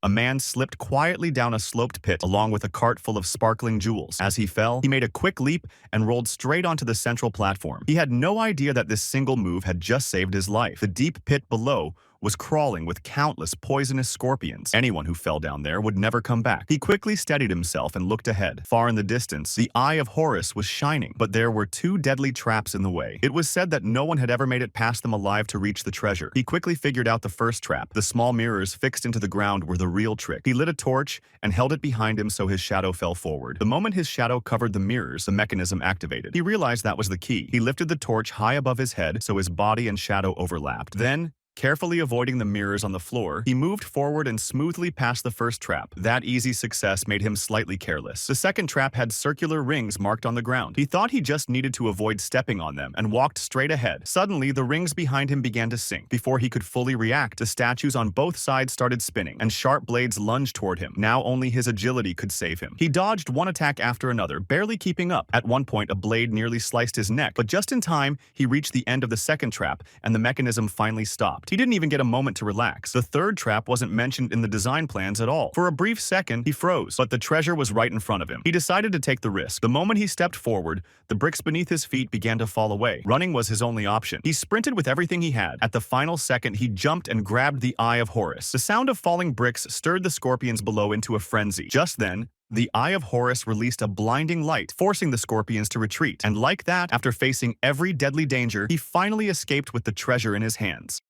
A man slipped quietly down a sloped pit along with a cart full of sparkling jewels. As he fell, he made a quick leap and rolled straight onto the central platform. He had no idea that this single move had just saved his life. The deep pit below was crawling with countless poisonous scorpions. Anyone who fell down there would never come back. He quickly steadied himself and looked ahead. Far in the distance, the Eye of Horus was shining, but there were two deadly traps in the way. It was said that no one had ever made it past them alive to reach the treasure. He quickly figured out the first trap. The small mirrors fixed into the ground were the real trick. He lit a torch and held it behind him so his shadow fell forward. The moment his shadow covered the mirrors, the mechanism activated. He realized that was the key. He lifted the torch high above his head so his body and shadow overlapped. Then, carefully avoiding the mirrors on the floor, he moved forward and smoothly passed the first trap. That easy success made him slightly careless. The second trap had circular rings marked on the ground. He thought he just needed to avoid stepping on them and walked straight ahead. Suddenly, the rings behind him began to sink. Before he could fully react, the statues on both sides started spinning, and sharp blades lunged toward him. Now only his agility could save him. He dodged one attack after another, barely keeping up. At one point, a blade nearly sliced his neck, but just in time, he reached the end of the second trap, and the mechanism finally stopped. He didn't even get a moment to relax. The third trap wasn't mentioned in the design plans at all. For a brief second, he froze, but the treasure was right in front of him. He decided to take the risk. The moment he stepped forward, the bricks beneath his feet began to fall away. Running was his only option. He sprinted with everything he had. At the final second, he jumped and grabbed the Eye of Horus. The sound of falling bricks stirred the scorpions below into a frenzy. Just then, the Eye of Horus released a blinding light, forcing the scorpions to retreat. And like that, after facing every deadly danger, he finally escaped with the treasure in his hands.